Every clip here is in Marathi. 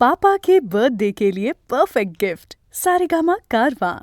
पापा के बर्थडे के लिए परफेक्ट गिफ्ट सारेगामा कारवां।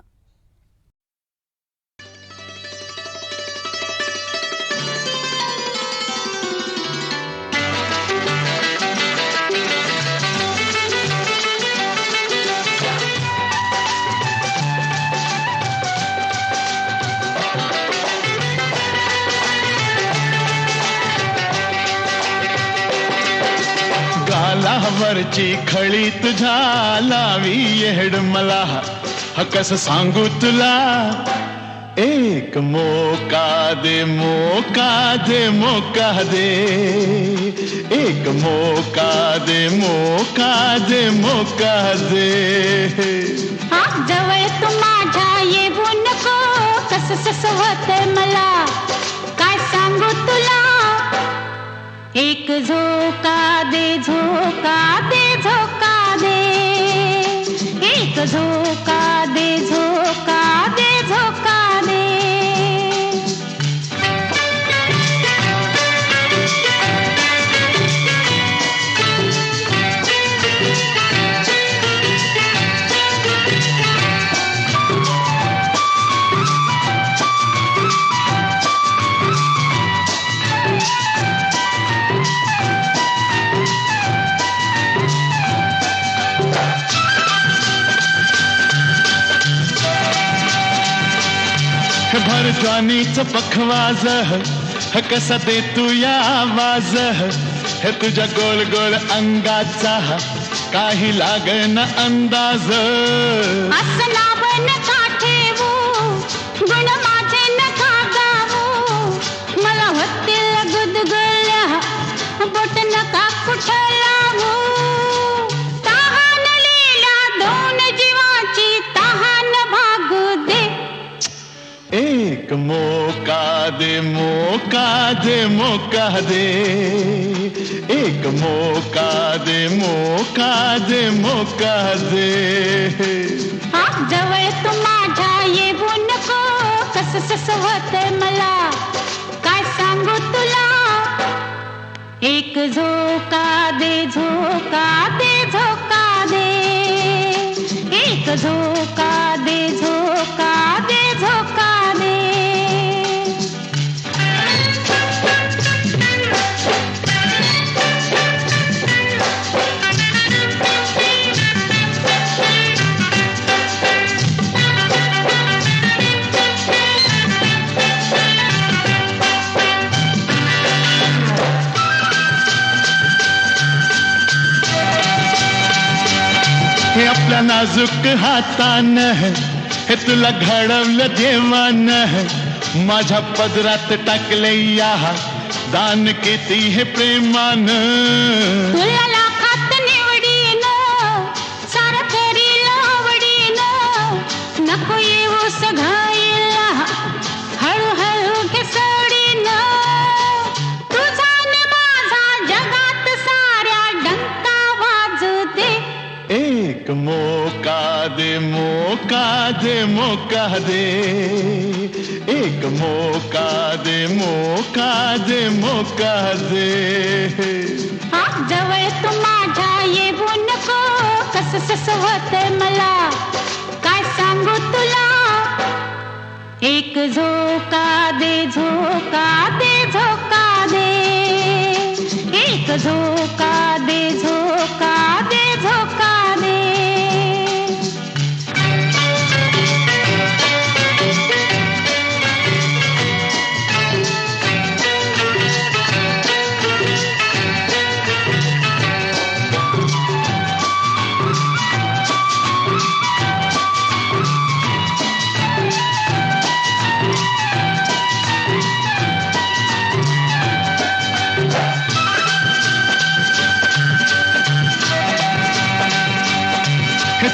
गालावरची खळी तुझ्या लावी येड मला कस सांगू तुला एक मोका दे मोका दे मोका दे एक मोका दे मोका दे मोका दे जवळ तू माझ्या येऊ नको कस ससवते मला काय सांगू तुला एक झोका दे झोका दे झोका दे एक झोका दे झोका दे झोका दे भर ज्वानीच पखवाज कसा दे तू या आवाज हे तुझ्या गोल गोल अंगाचा काही लागन अंदाज असं नाव नका ठेवू गुण माझे नका गावू मला होतील गुदगुल्या बोट नका कुठं लावू तहान लीला दोन जीवाची तहान भागू दे एक मोका दे मोका दे मोका दे एक मोका दे मोका दे मोका दे जवळ तू माझ्या येऊ नको कस ससवते मला काय सांगू तुला एक झोका दे झोका दे झोका दे एक झोका दे झोका दे झोका दे हे आपल्या नाजूक हातानं हे तुला घडवलं देवानं माझ्या पदरात टाकले या दान किती हे प्रेमानं तुला लाखात निवडीन सारं करील आवडीन नको येऊ सघाईला हळूहळू घे सोडीन तुझा न माझा जगात साऱ्या डंका वाजू दे एक मोका दे मोका दे मोका दे एक मोका दे मोका दे मोका दे जवळ तू माझ्या येऊ नको कस ससवते मला काय सांगू तुला एक झोका दे झोका दे झोका दे एक झोका दे झोका दे झोका दे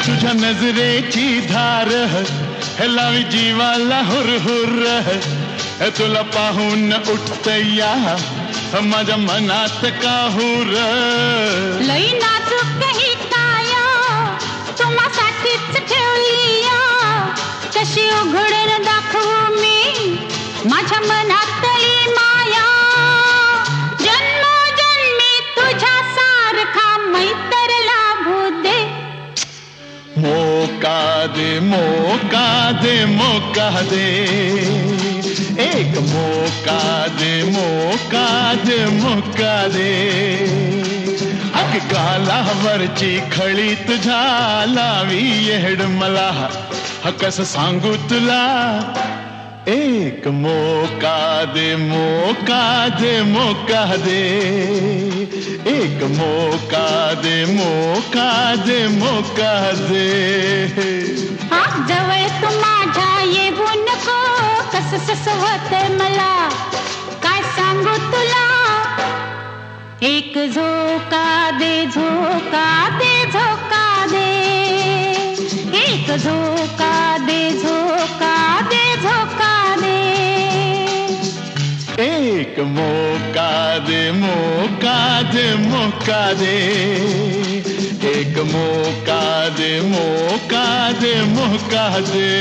तुझ्या नजरेची धार हे लावी जीवाला हुर तुला पाहून उठत या माझ्या मनात काहूर लई नाजूक ही काया तुम्हासाठीच ठेवली या कशी उघडून दाखवू मी माझ्या मनातली माया जन्मोजन्मी तुझ्या सारखा मैत्र लाभू दे मौका दे मौका दे एक मौका दे मौका दे मौका दे अग गालावरची खळी तुझ्या लावी येड मला कस सांगू तुला एक मौका दे मौका दे मौका दे एक मौका दे मौका दे मौका दे जवळ तू माझ्या येऊ नको कस ससवत मला काय सांगू तुला एक झोका दे झोका दे झोका दे एक झोका दे झोका दे झोका दे एक मौका दे मौका दे मौका दे एक मौका दे मौका दे मौका दे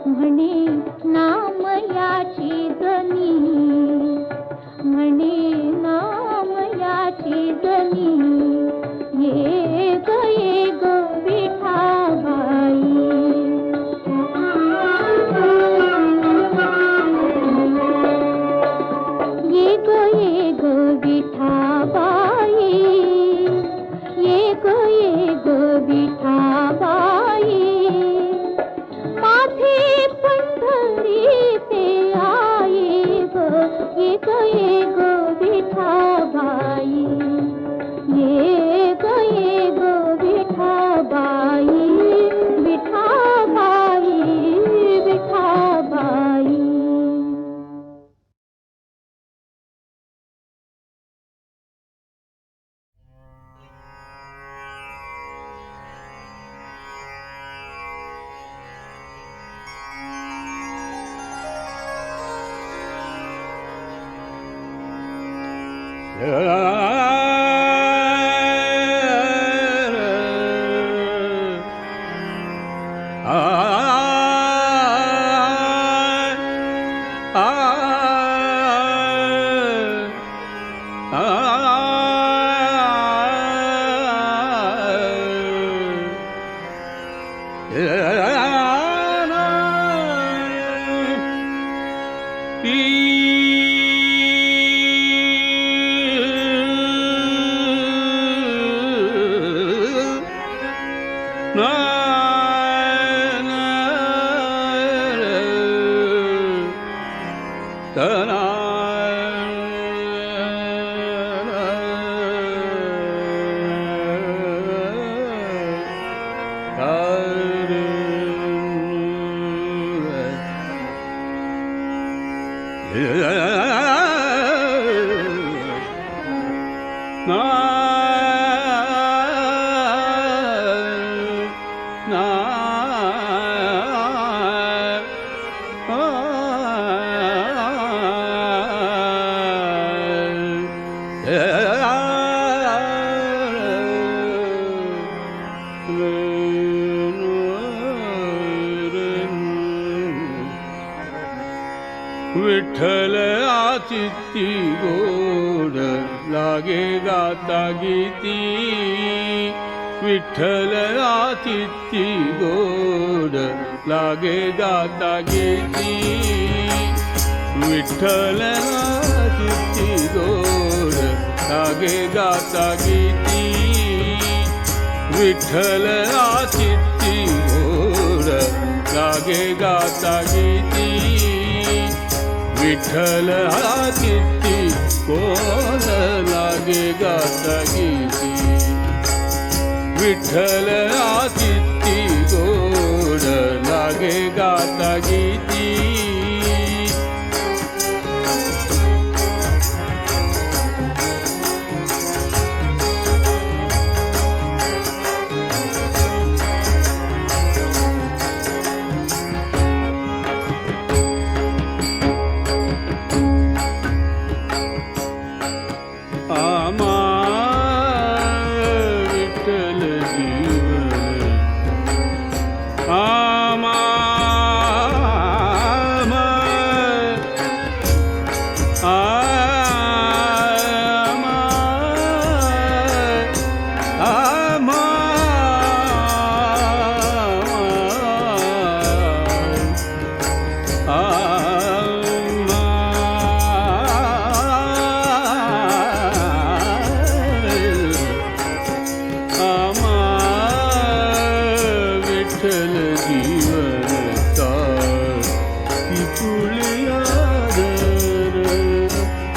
म्हणे नाम याची जन विठ्ठल आचित्ती गोड लागे गाता गीती, विठ्ठल आचित्ती गोड लागे गाता गीती, विठ्ठल आचित्ती गोड लागे गाता गीती, विठ्ठल आचित्ती गोड लागे गाता गीती, विठ्ठल आचित्ती गोड लागे गाता गीती, विठ्ठल आचित्ती गोड लागे गाता गीती.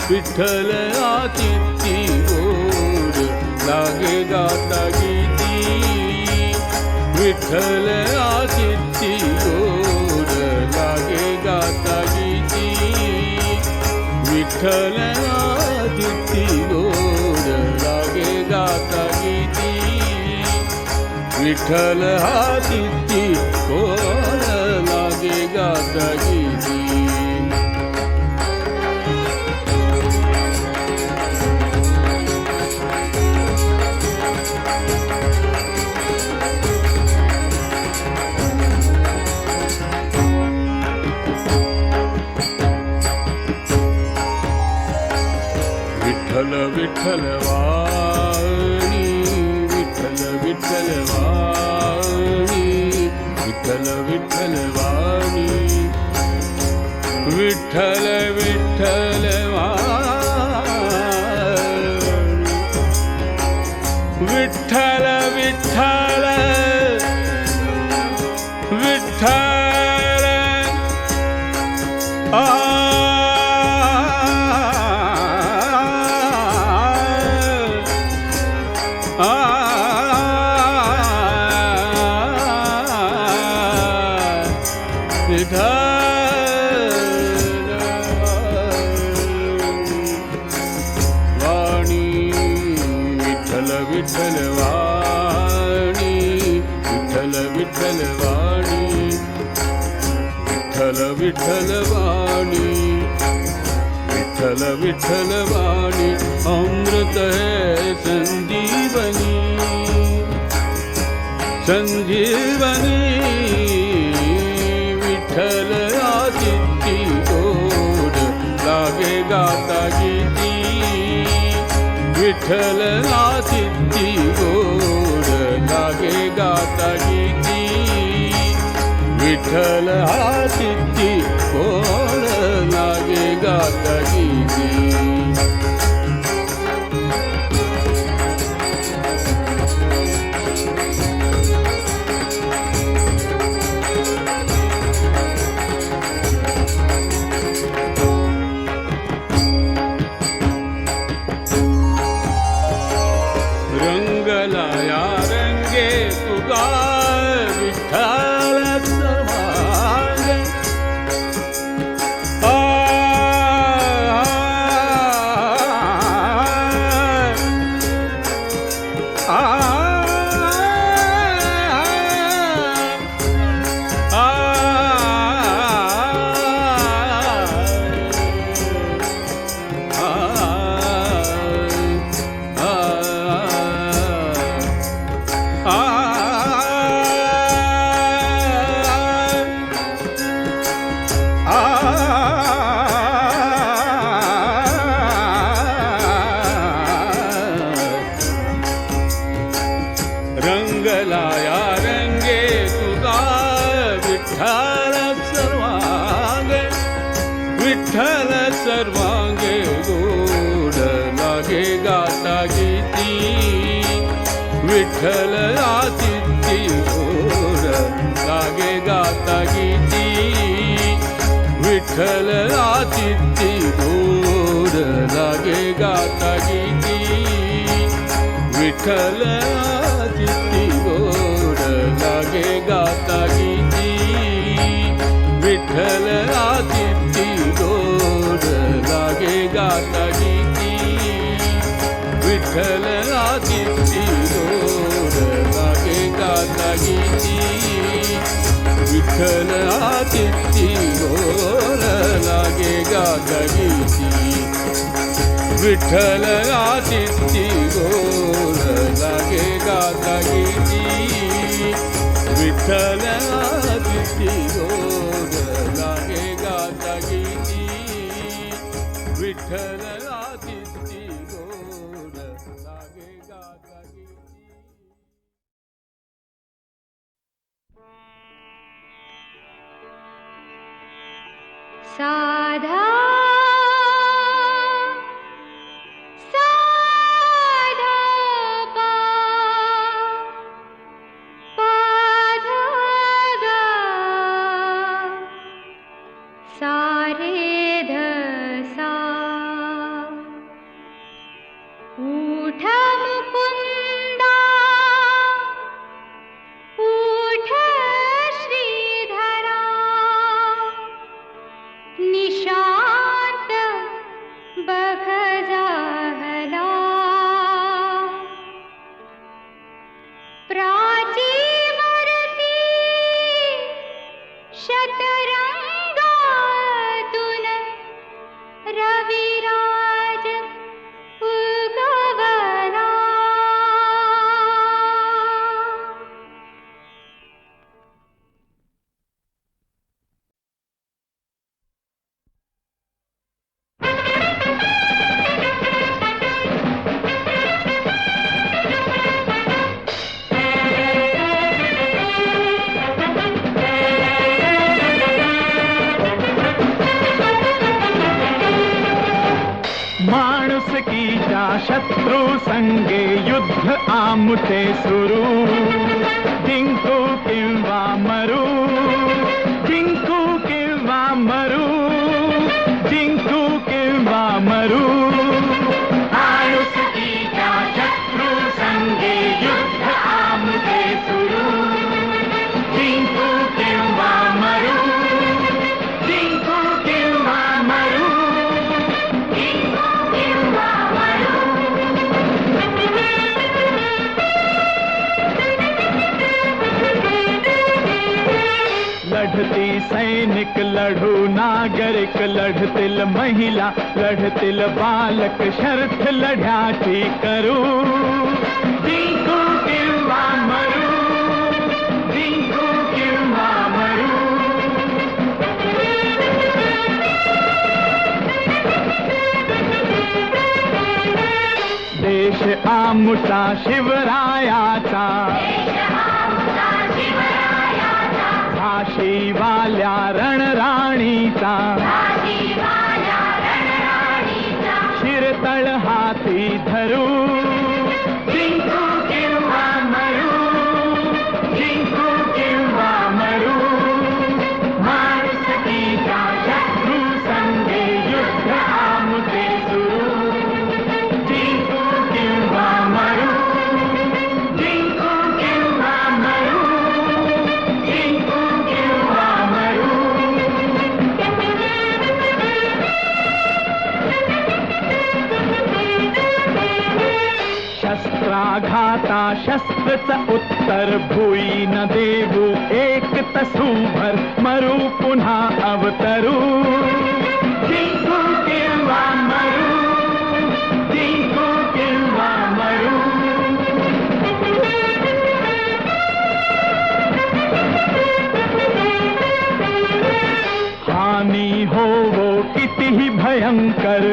विठ्ठल आचित्ती गोड लागे गाता गीती, विठ्ठल आचित्ती गोड लागे गाता गीती, विठ्ठल आचित्ती गोड लागे गाता गीती, विठ्ठल आचित्ती गोड लागे गाता गीती. विठ्ठल विठ्ठल वाणी, विठ्ठल विठ्ठल वाणी, विठ्ठल विठ्ठल वाणी, विठ्ठल विठ्ठल वाणी, विठ्ठल विठ्ठल विठ्ठल वाणी, विठ्ठल विठ्ठल वाणी, विठ्ठल विठ्ठल वाणी, विठ्ठल विठ्ठल वाणी, विठ्ठल विठ्ठल वाणी अमृत है संजीवनी संजीवनी विठ्ठल आदित्य गोड लागे गाता गीती विठ्ठल आदित्य गोड लागे गाता गीती विठ्ठल आदित्य गोड लागे गाता गीती रंगलाया रंगे तुगा विठ्ठल सर्वांगे रंगलाया रंगे तुगा विठ्ठल सर्वांगे विठ्ठल सर्वांगे गोड लागे गाता गीती विठ्ठल आदित्य गोड लागे गाता गीती विठ्ठल आदित्य गोड लागे गाता गीती विठ्ठल आदित्य गोड लागे गाता गीती विठ्ठल आदित्य गोड लागे गाता गीती विठ्ठल आदित्य गोड लागे गाता गीती विठ्ठल आदित्य गोड लागे गाता गीती विठ्ठल आदित्य गोड लागे गाता गीती विठ्ठल आदित्य गोड लागे गाता गीती विठ्ठल आदित्य गोड लागे गाता गीती साधा शत्रु संगे युद्ध आमुटे सुरू जिंकू किंवा मरू जिंकू किंवा मरू जिंकू किंवा मरू आयुष्कीच्या शत्रु संगे युद्ध आमुटे सुरू जिंकू किंवा मरू जिंकू किंवा मरू लढती सैन्य सैनिक लढू नागरिक लढतील महिला लढतील बालक शर्थ लढ्याची करू जिंकू किंवा मरू जिंकू किंवा मरू देश आमचा शिवरायाचा झाशीवाल्या रणराणीचा शिरतळ हाती धरू जिंकू किंवा मरू जिंकू किंवा मरू माणुसकीच्या शत्रू संगे युद्ध आमचे सुरू जिंकू किंवा मरू जिंकू किंवा मरू जिंकू किंवा मरू शस्त्राघाता शस्त्रच उत्तर भुई न देऊ एक तसूभर मरू पुन्हा अवतरू जिंकू किंवा मरू जिंकू किंवा मरू हानी होवो कितीही भयंकर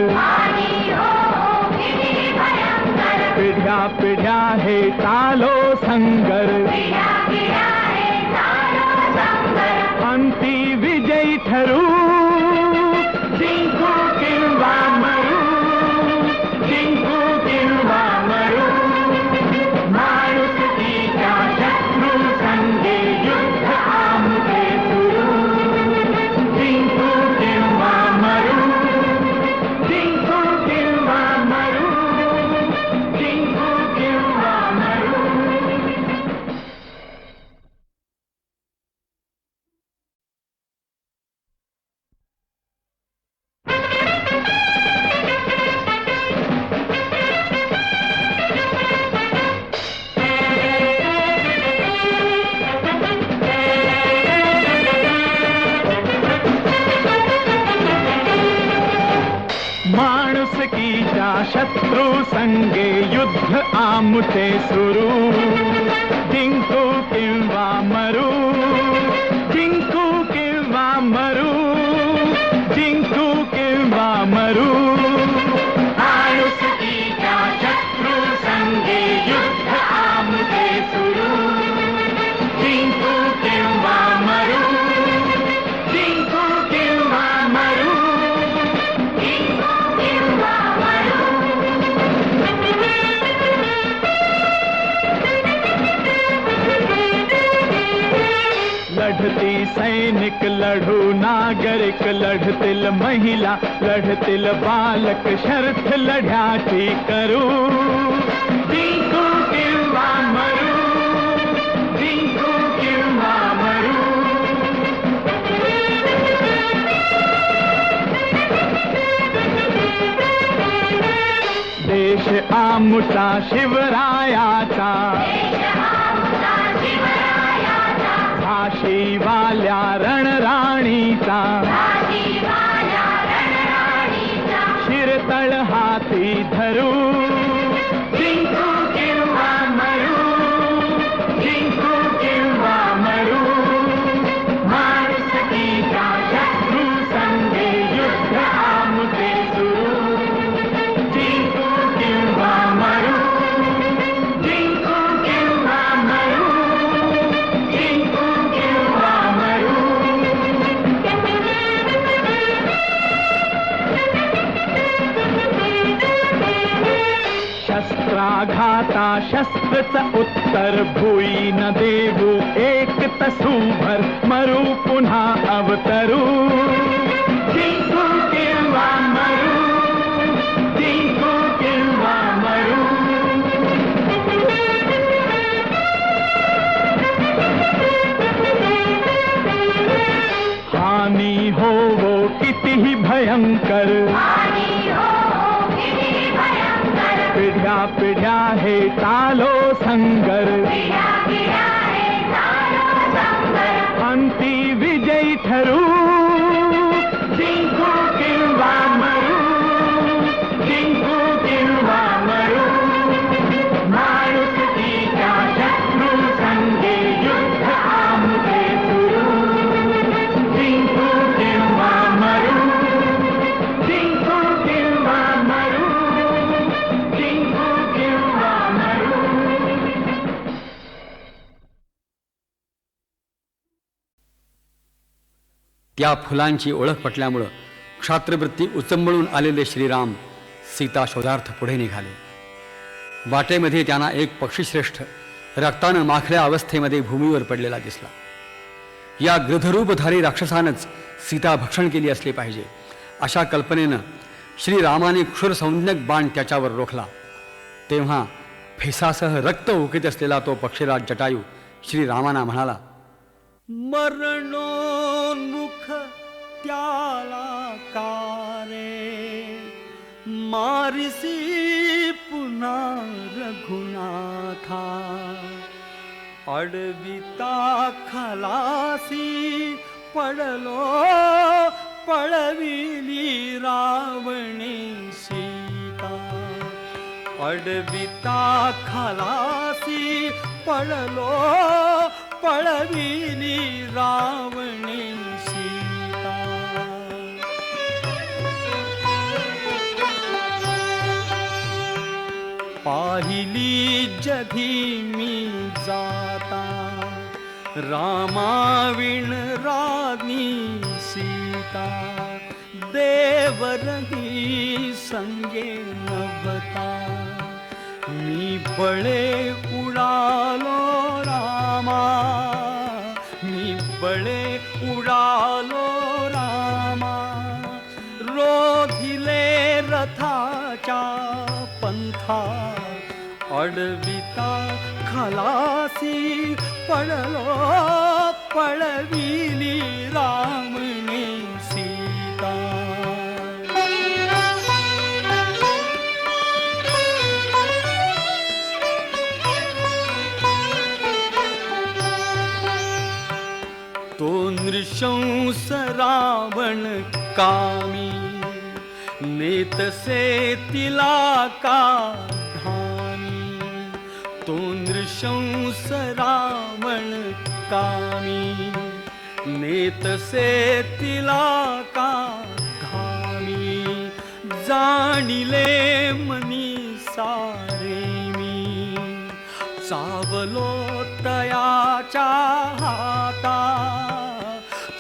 पिढ्या पिढ्या हे चालो संगर अंती विजयी ठरू जिंकू किंवा मरू जिंकू किंवा मरू माणुसकीच्या शत्रू संगे युद्ध आमचे सुरू जिंकू किंवा मरू जिंकू किंवा मरू जिंकू किंवा मरू माणुसकीच्या शत्रू संगे युद्ध आमचे सुरू जिंकू किंवा मरू जिंकू किंवा मरू जिंकू किंवा मरू माणुसकीच्या शत्रू संगे युद्ध आमचे सुरू जिंकू किंवा मरू जिंकू किंवा मरू लढती सैनिक लढू नागरिक लढतील महिला लढतील बालक शर्थ लढ्याची करू जिंकू किंवा मरू जिंकू किंवा मरू देश आमचा शिवरायाचा झाशीवाल्या रणराणीचा शिरतळ हाती धरू जिंकू किंवा मरू जिंकू किंवा मरू माणुसकीच्या शत्रू संगे युद्ध आमचे सुरू जिंकू किंवा मरू जिंकू किंवा मरू जिंकू किंवा मरू शस्त्राघाता शस्त्रच उत्तर भुई न देऊ एक तसूभर मरू पुन्हा अवतरू जिंकू किंवा मरू जिंकू किंवा मरू हानी होवो कितीही भयंकर पिढ्या पिढ्या हे चालो संगर अंती विजय काही ठरू, जिंकू किंवा मरू, जिंकू किंवा मरू, माणुसकीच्या शत्रू संगे युद्ध आमचे सुरू. जिंकू किंवा मरू, जिंकू किंवा मरू, जिंकू किंवा मरू. त्या फुलांची ओळख पटल्यामुळं क्षात्रवृत्ती उचंबळून आलेले श्रीराम सीता शोधार्थ पुढे निघाले. वाटेमध्ये त्यांना एक पक्षीश्रेष्ठ रक्तानं माखल्या अवस्थेमध्ये भूमीवर पडलेला दिसला. या गृधरूपधारी राक्षसानंच सीता भक्षण केली असली पाहिजे अशा कल्पनेनं श्रीरामाने क्षुरसंज्ञक बाण त्याच्यावर रोखला. तेव्हा फेसासह रक्त उकित असलेला तो पक्षीराज जटायू श्रीरामांना म्हणाला, मरणोन्मुख त्याला कारे, मारिसी पुन्हा रघुनाथा. अडविता खलासी पडलो, पळविली रावणे सीता. अडविता खलासी पडलो, पळविली रावणे सीता. पाहिली जधी मी जाता, रामाविण राणी सीता. देवरही संगे नभता, मी बळे उडालो रामा, मी बळे उडालो रामा. रोधिले रथाच्या पंथा, अडविता खलासी पडलो, पळविली रामने सीता. तो नृशंस रावण कामी, नेतसे तिला का धानी. तो नृशंस रावण कामी, नेतसे तिला का धानी. जाणिले मनी सारे मी, सावलो तयाच्या हाता,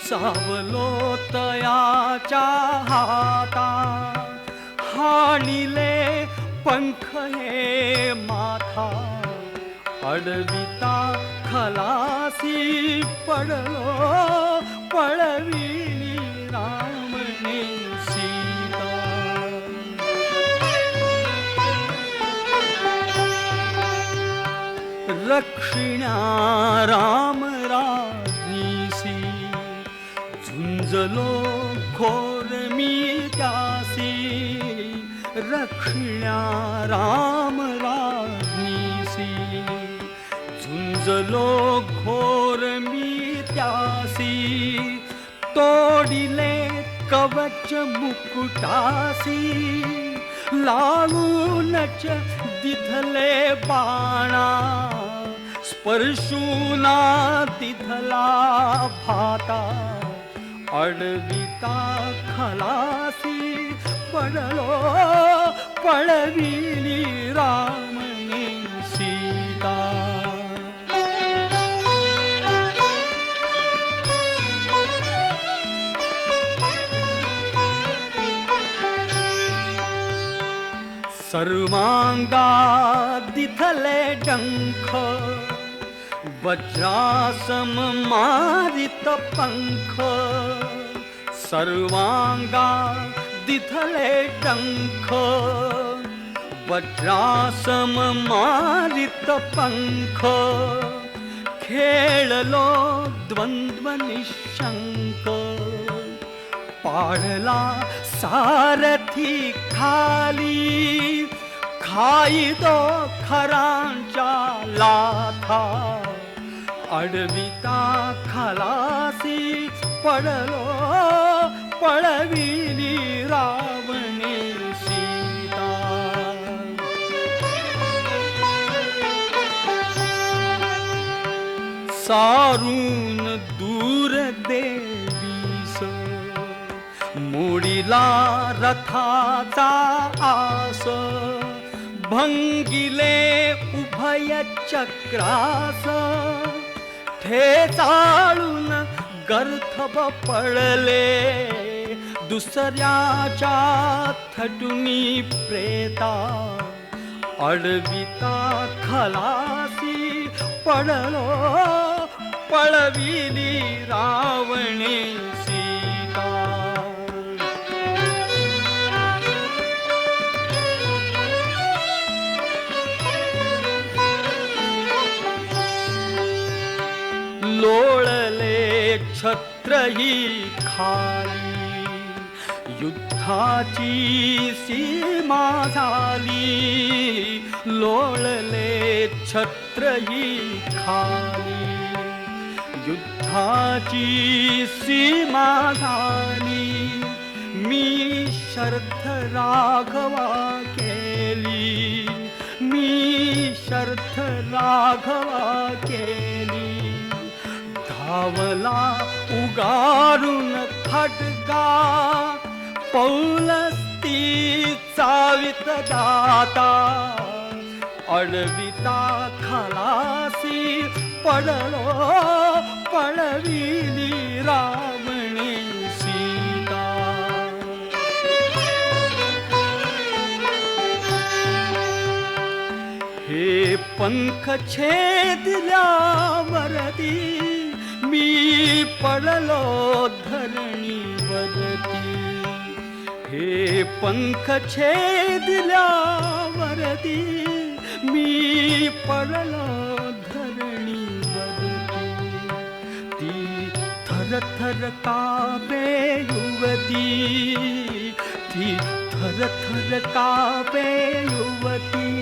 सावलो तयाच्या हाता. हाणिले पंख हे माथा, अडविता खलासी पडलो, पळविली रामने सीता. रक्षिण्या राम रानीसी, झुंजलो घोर मी त्यासी. रक्षिण्या राम रानीसी, झुंजलो घोर मी त्यासी. तोडिले कवच मुकुटासी, लावूनच दिधले बाणा. स्पर्शूना दिधला भाता, अडविता खलासी पडलो, पळविली रामने सीता. सर्वांगा दिथले डंख, वज्रासम मारित पंख. सर्वांगा दिथले डंख, वज्रासम मारित पंख. खेळलो द्वंद्व निशंक, पाडला सारथी खाली. खाईदो खरांच्या लाथा, अडविता खलासी पडलो पळविली रावणे सीता. सारून दूर देवीस मोडीला रथाचा आस. भंगिले उभय चक्रास ठेचाळून गर्थब पडले. दुसऱ्याच्या थटुनी प्रेता अडविता खलासी पडलो पळविली रावणे सीता. लोळले छत्रही खाली युद्धाची सीमा झाली. लोळले छत्रही खाली युद्धाची सीमा झाली. मी शर्थ राघवा केली. मी शर्थ राघवा केली. धावला उगारून खड्गा पौलस्ती चावित जाता. अडविता खलासी पडलो पळविली रावणे सीता. हे पंख छेदल्या वरती मी पडलो धरणीवरती. हे पंख छेदल्या वरती मी पडलो धरणीवरती. ती थर थर कापे युवती. ती थर थर कापे युवती.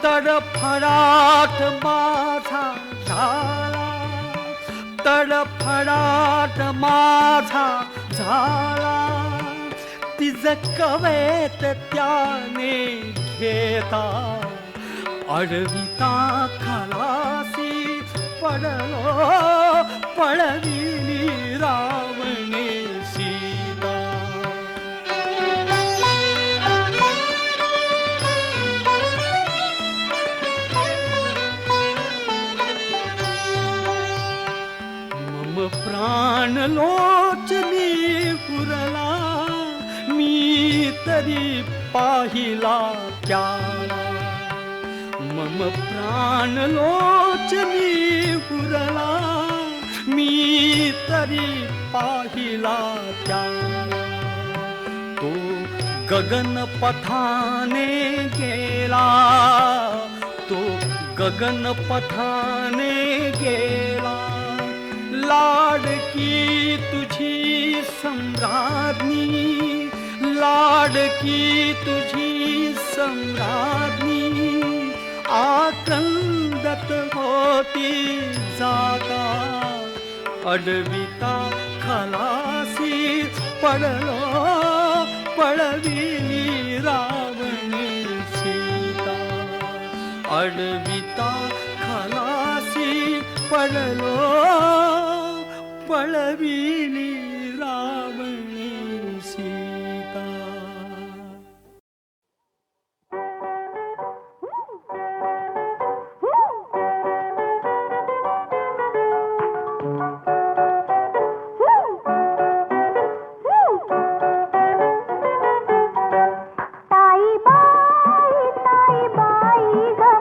तडफडाट माझा झाला. तडफडाट माझा झाला. तिज कवेत त्याने घेता. अडविता खलासी पडलो पळविली रावणे सीता. मम प्राण लोचनी पुरला. मी तरी पाहिला त्याला. मम प्राण लोचनी पुरला. मी तरी पाहिला त्याला. तो गगन पथाने गेला. तो गगन पथाने गेला. लाडकी तुझी सम्राज्ञी. लाडकी तुझी सम्राज्ञी. आक्रंदत होती जागा. अडविता खलासी पडलो पळविली रावणे सीता. अडविता खलासी पडलो पळविली रावणे सीता. ताई बाई ग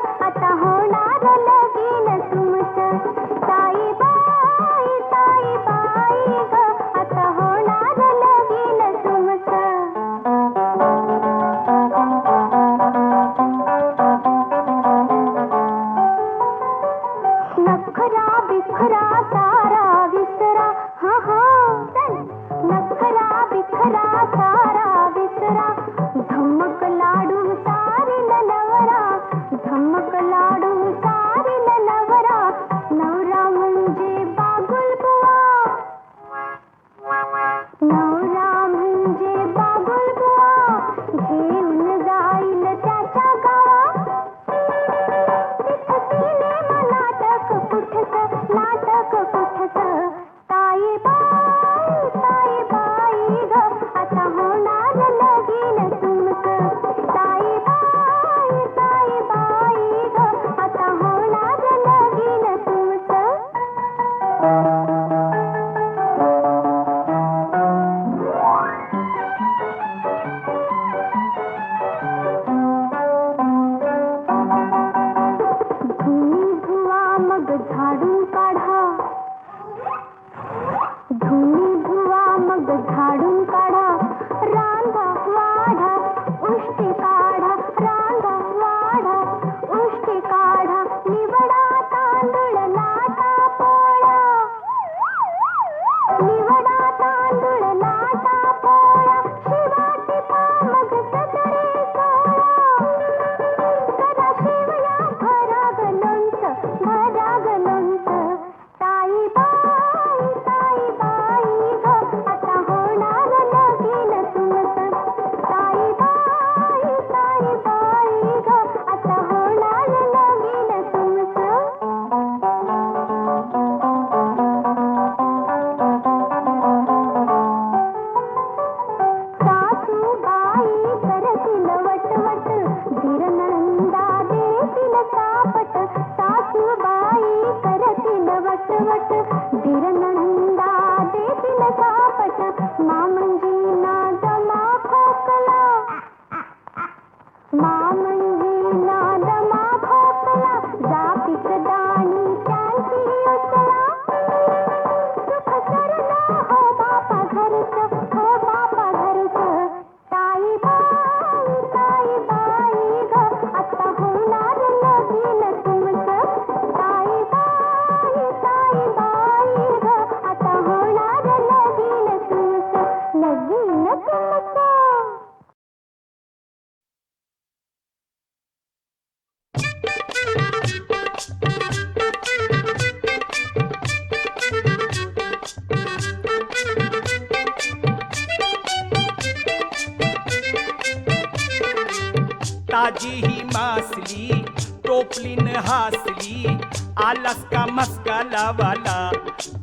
ताजी ही मासली टोपलीन हासली आलास का मस्का लावाला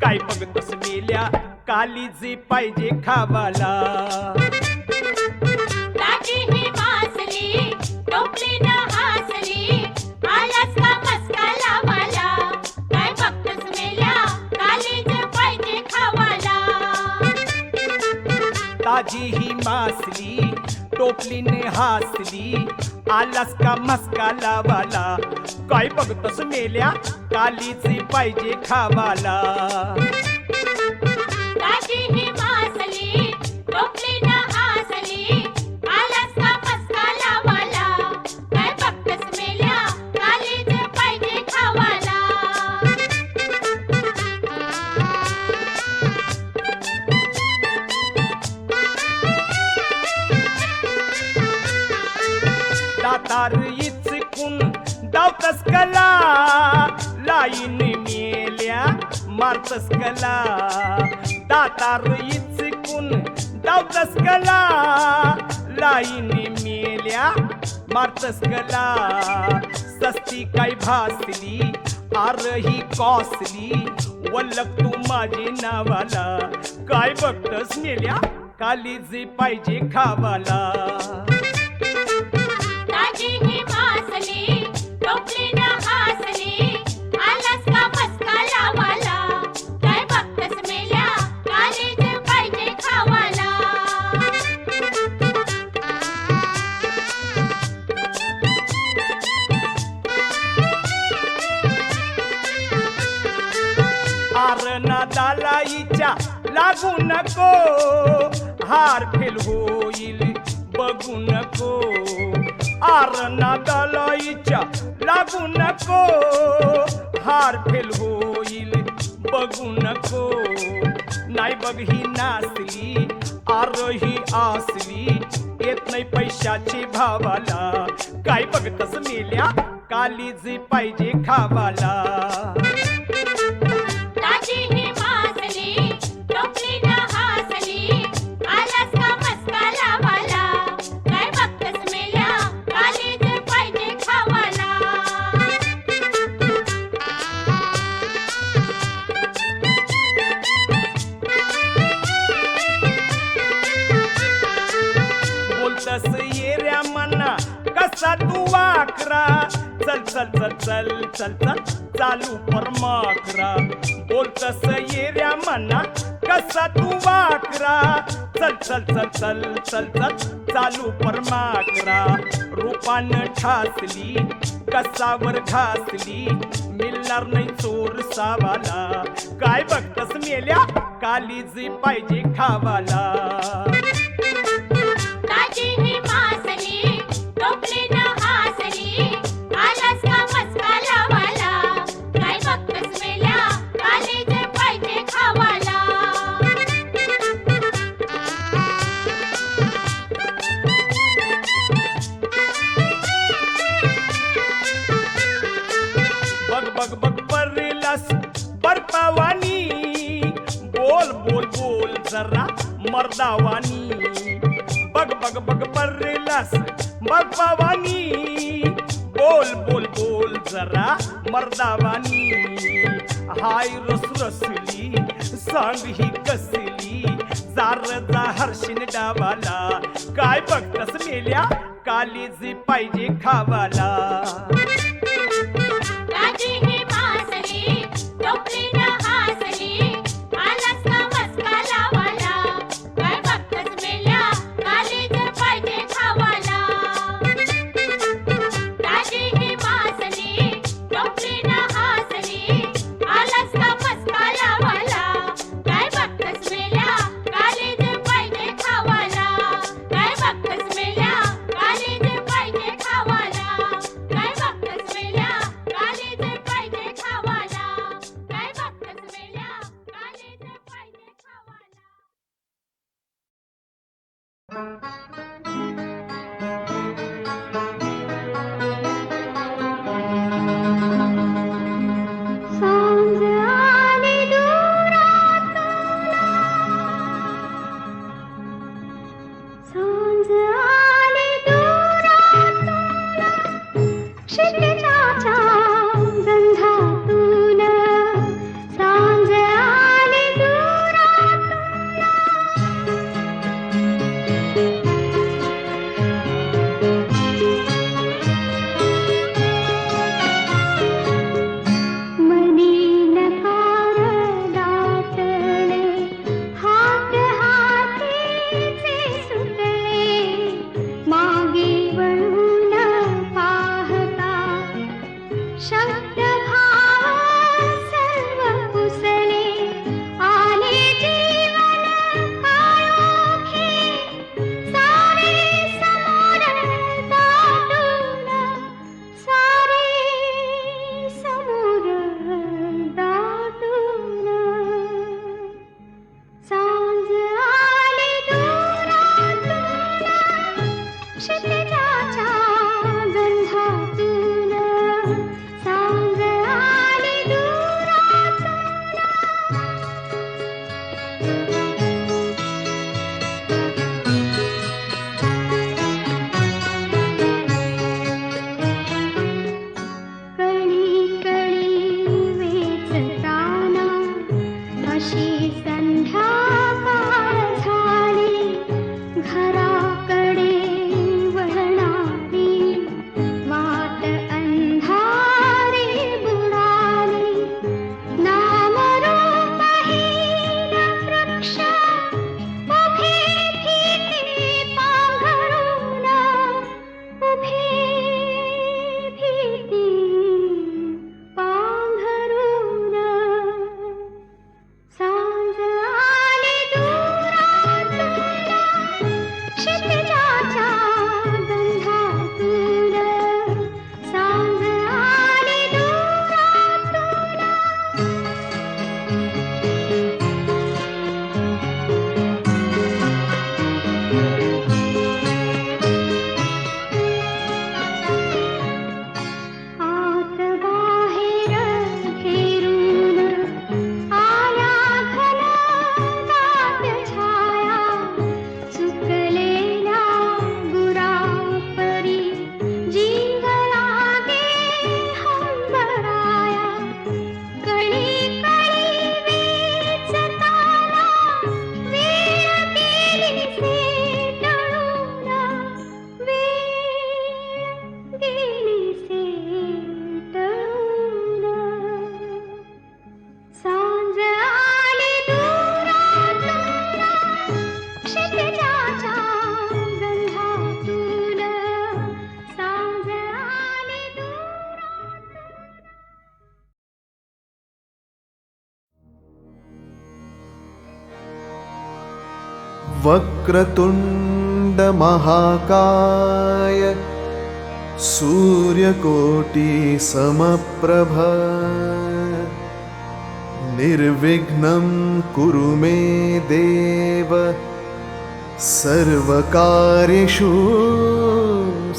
काय बघतस मेल्या कालीजी पाहिजे खावाला ताजी ही मासली टोपलीनं हासली आलास का मस्का लावाला काय बघतस मेल्या कालीज पाहिजे खावाला ताजी ही मासली टोपलीने हासली आलास का मस्का लावाला काय बघतस मेल्या कालीची पाहिजे खावाला ताजी ही मासली टोपलीनं हासली आलास का मस्का लावाला काय बघतस मेल्या कालीज पाहिजे खावाला दातार इचकून दावतस कला लाईन मेल्या मारतस कला दातार इचकून दावतस कला लाईन मेल्या मारतस कला सस्ती काय भासली आरही कॉसली वल्लक तू माझे नावाला काय बघतस मेल्या कालीजी पाहिजे खावाला ताजी ही मासली टोपलीनं हासली आलास का मस्का लावाला काय बघतस मेल्या कालीज पाहिजे खावाला आरणा दालाईच्या लागू नको हार फेल होईल बघू नको आरणा दालाईच्या लागू नको हार फेल होईल बघू नको नाही बघ ही नासली आरही आसली येत नाही पैशाची भावाला काय बघतस मेल्या कालीजी पाहिजे खावाला ताजी ही मासली टोपलीनं हासली आलास का मस्का लावाला काय बघतस मेल्या कालीज पाहिजे खावाला बोलतस येऱ्या मना कसा तू वाकरा चल चल चल चल चल चल चालू परमाकरा बोलतस येऱ्या मना कसा तू वाकरा चल चल चल चल चल चल चालू परमाकरा रूपानं ठासली कसावर घासली मिळणार नाही चोर सावाला काय बघतस मेल्या कालीजी पाहिजे खावाला ताजी ही मासली टोपलीनं हासली आलास का मस्का लावाला काय बघतस मेल्या कालीज पाहिजे खावाला बघ बघ बघ परेलास बर्फावानी बोल बोल बोल जरा मर्दावानी बघ बघ बघ परेलास बर्फावानी बोल बोल बोल जरा मर्दावानी हाय रस रसली सांग ही कसली जार जा हर्षिन डावाला काय बघतस मेल्या कालीजी पाहिजे खावाला ताजी ही मासली टोपलीनं हासली आलास का मस्का लावाला काय बघतस मेल्या कालीज पाहिजे खावाला ताजी ही मासली टोपलीनं हासली आलास का मस्का लावाला काय बघतस मेल्या कालीज पाहिजे खावाला काय बघतस मेल्या कालीज पाहिजे खावाला काय बघतस मेल्या कालीज पाहिजे क्षितिजाच्या गंधातून सांज आली दुरातून. कळी कळी वेचताना अशी संध्याकाळ झाली. घराकडे वळणारी वाट अंधारी बुडाली. नामरूपहीन वृक्ष उभे भीती पांघरून. उभे भीती पांघरून. सांज आली दुरातून क्षितिजाच्या गंधातून. सांज आली दुरातून. आत बाहेर घेरून आया घन दाट छाया. चुकलेल्या गुरापरी जीव लागे हंबराया. कळी कळी वेचताना वेळ गेली सेटळून. वेळ गेली सेटळून. सांज आली दुरातून क्षितिजाच्या गंधातून. सांज आली दुरातून. वक्रतुंड महाकाय सूर्यकोटि समप्रभ निर्विघ्नं कुरु मे देव सर्वकार्येषु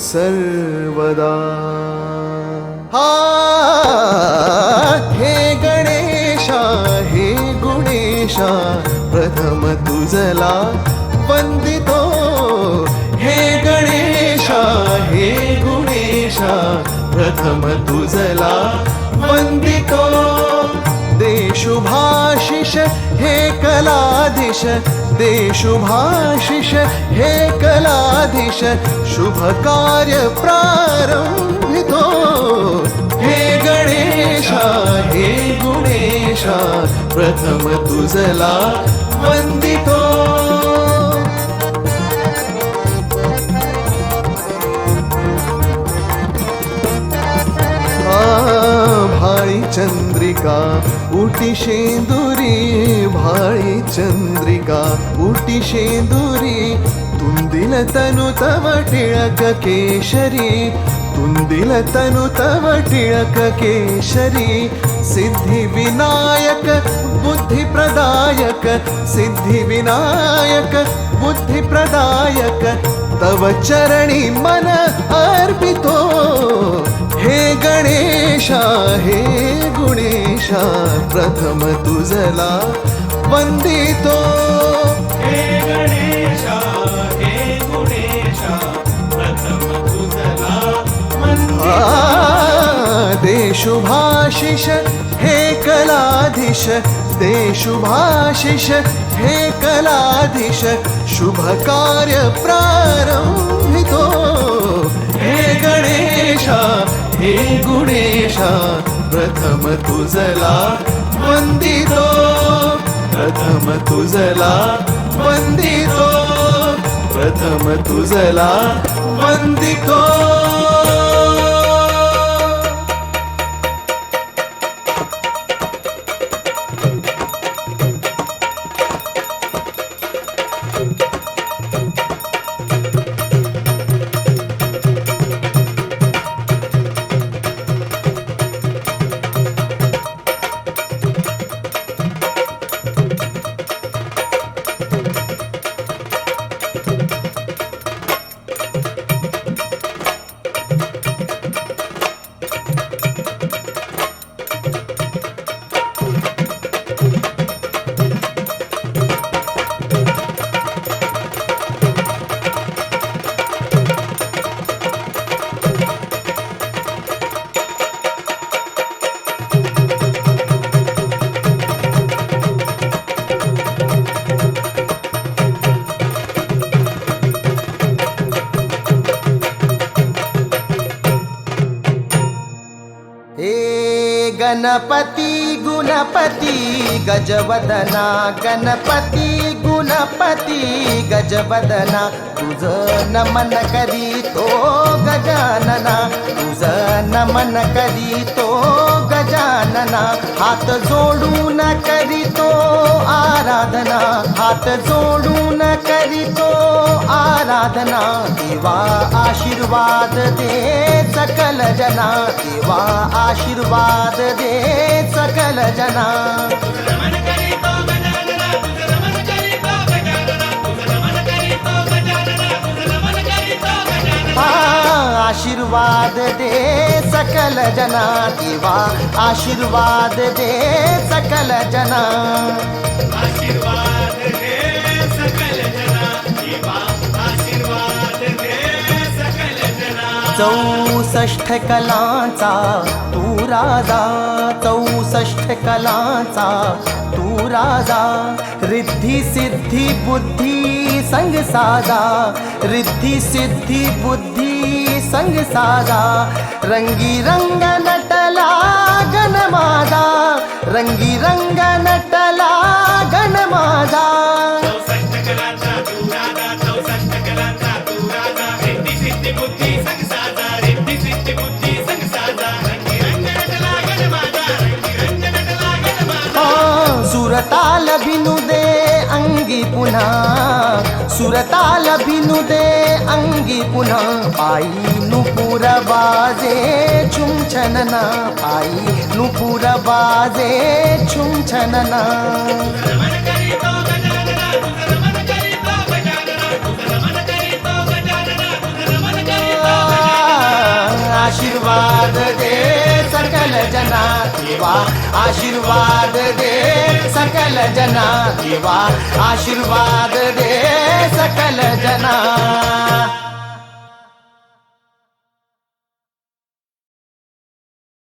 सर्वदा. हे गणेशा हे गुणेशा प्रथम तुझला वंदितो. हे गणेशा हे गुणेशा प्रथम तुझला वंदितो. दे शुभाशिष हे कलाधीश दे शुभाशिष हे कलाधीश शुभ कार्य प्रारंभितो. हे गणेशा हे गुणेशा प्रथम तुझला वंदितो. भाळी चंद्रिका उटी शेंदुरी भाळी चंद्रिका उटी शेंदुरी. तुंदिल तनु तव टिळक केशरी तुंदिल तनु तव टिळक केशरी. सिद्धी विनायक बुद्धि प्रदायक सिद्धि विनायक बुद्धि प्रदायक तव चरणी मन अर्पितो. हे गणेशा हे गुणेशा प्रथम तुझला वंदितो. हे गणेशा हे गुणेशा प्रथम तुझला वंदितो. दे शुभाशिष हे कलाधीश दे शुभाशिष हे कलाधीश शुभ कार्य प्रारंभितो. हे गणेशा हे गुणेशा प्रथम तुझला वंदितो. प्रथम तुझला वंदितो. प्रथम तुझला वंदितो. गणपती गुणपती गजवदना गणपती गुणपती गजवदना तुझं नमन करीतो गजानना तुझं नमन करीतो गजानना हात जोडून करीतो आराधना हात जोडून करीतो आराधना देवा आशीर्वाद दे सकल जना देवा आशीर्वाद दे सकल जना आशीर्वाद दे सकल जना देवा आशीर्वाद दे सकल जना आशीर्वाद दे सकल जना देवा आशीर्वाद दे सकल जना 64 कलांचा तू राजा 64 कलांचा तू राजा रिद्धी सिद्धी बुद्धी संग साजा रिद्धी सिद्धी बुद्धी संग साजा रंगी रंग नटला गण माझा रंगी रंग नटला गण माझा 64 कलांचा तू राजा 64 कलांचा तू राजा रिद्धी सिद्धी बुद्धी संग साजा रिद्धी सिद्धी बुद्धी संग साजा रंगी रंग नटला गण माझा रंगी रंग नटला गण माझा सुरताल भिनु दे अंगी पुन्हा सुरताल भिनु दे अंगी पुन्हा पायी नुपुर बाजे छुमछनना पायी नुपुर बाजे छुमछनना रमण करीतो गजानना तुझं रमण करीतो गजानना तुझं रमण करीतो गजानना तुझं रमण करीतो गजानना आशीर्वाद दे सकल जना देवा आशीर्वाद दे सकल जना देवा आशीर्वाद दे सकल जना